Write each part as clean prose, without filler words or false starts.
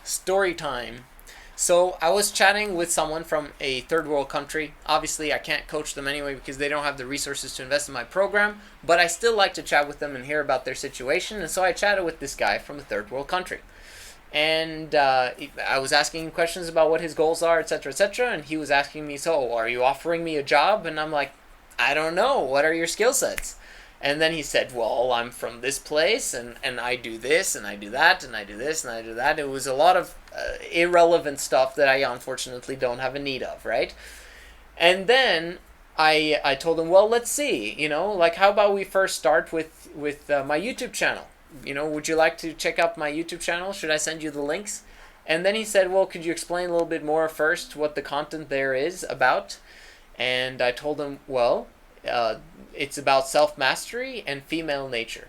Story time. So I was chatting with someone from a third world country. Obviously, I can't coach them anyway because they don't have the resources to invest in my program, but I still like to chat with them and hear about their situation. And so I chatted with this guy from a third world country. And I was asking him questions about what his goals are, etc., etc. And he was asking me, so are you offering me a job? And I'm like, I don't know. What are your skill sets? And then he said, well, I'm from this place, and I do this, and I do that, and I do this, and I do that. It was a lot of irrelevant stuff that I unfortunately don't have a need of, right? And then I told him, well, let's see, like how about we first start with my YouTube channel? Would you like to check out my YouTube channel? Should I send you the links? And then he said, well, could you explain a little bit more first what the content there is about? And I told him, well, it's about self-mastery and female nature.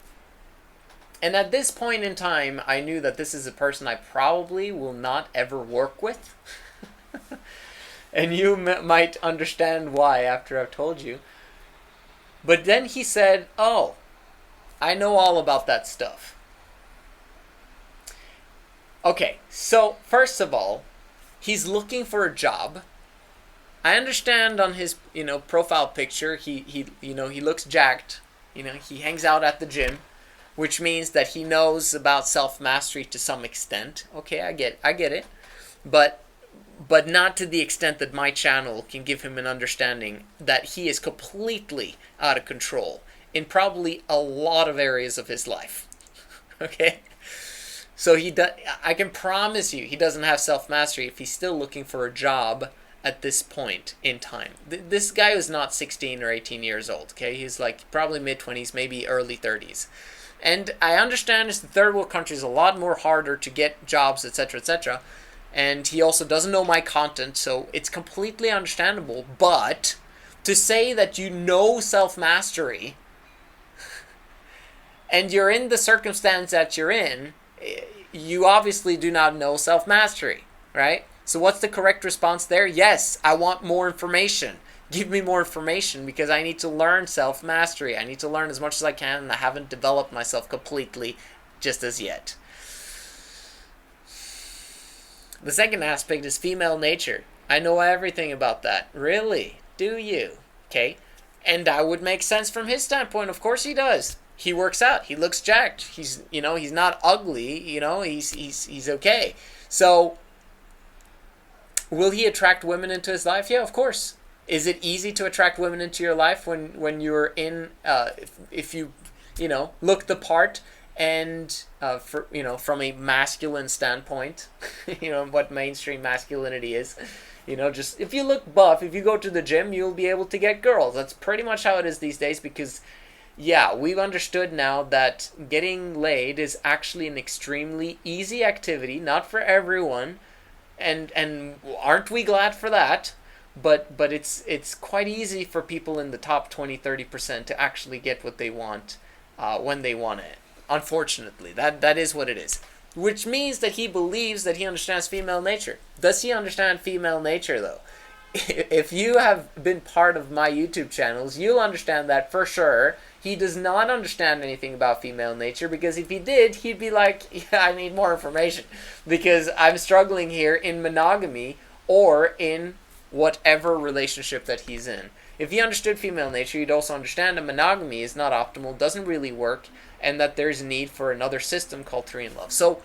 And at this point in time, I knew that this is a person I probably will not ever work with. And you might understand why after I've told you. But then he said, oh, I know all about that stuff. Okay, so first of all, he's looking for a job. I understand on his, profile picture, he looks jacked. He hangs out at the gym, which means that he knows about self-mastery to some extent. Okay, I get it. But not to the extent that my channel can give him an understanding that he is completely out of control in probably a lot of areas of his life. Okay? So I can promise you he doesn't have self-mastery if he's still looking for a job at this point in time. This guy was not 16 or 18 years old, okay? He's like probably mid-20s, maybe early 30s. And I understand it's the third world country is a lot more harder to get jobs, etc., etc. And he also doesn't know my content, so it's completely understandable. But to say that you know self-mastery and you're in the circumstance that you're in, you obviously do not know self-mastery, right? So what's the correct response there? Yes, I want more information. Give me more information because I need to learn self-mastery. I need to learn as much as I can, and I haven't developed myself completely just as yet. The second aspect is female nature. I know everything about that. Really? Do you? Okay. And that would make sense from his standpoint. Of course he does. He works out. He looks jacked. He's not ugly. He's okay. So will he attract women into his life? Yeah, of course. Is it easy to attract women into your life when you're in, if you look the part and, from a masculine standpoint, what mainstream masculinity is, just if you look buff, if you go to the gym, you'll be able to get girls. That's pretty much how it is these days because, yeah, we've understood now that getting laid is actually an extremely easy activity, not for everyone. And aren't we glad for that? But it's quite easy for people in the top 20-30% to actually get what they want when they want it. Unfortunately, that is what it is. Which means that he believes that he understands female nature. Does he understand female nature though? If you have been part of my YouTube channels, you'll understand that for sure. He does not understand anything about female nature because if he did, he'd be like, yeah, I need more information because I'm struggling here in monogamy or in whatever relationship that he's in. If he understood female nature, he'd also understand that monogamy is not optimal, doesn't really work, and that there's a need for another system called 3 in love. So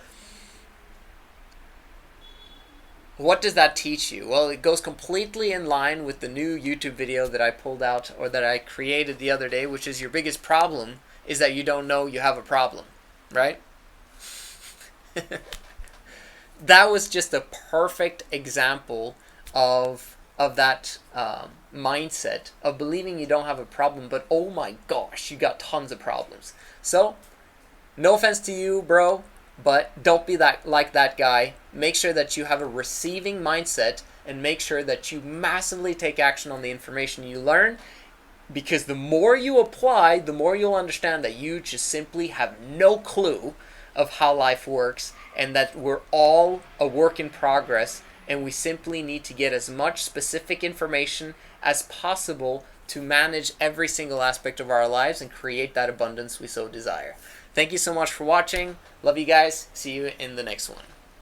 what does that teach you? Well, it goes completely in line with the new YouTube video that I pulled out or that I created the other day, which is your biggest problem is that you don't know you have a problem, right? That was just a perfect example of that mindset of believing you don't have a problem, but oh my gosh, you got tons of problems. So, no offense to you, bro, but don't be like that guy. Make sure that you have a receiving mindset and make sure that you massively take action on the information you learn because the more you apply, the more you'll understand that you just simply have no clue of how life works and that we're all a work in progress and we simply need to get as much specific information as possible to manage every single aspect of our lives and create that abundance we so desire. Thank you so much for watching. Love you guys. See you in the next one.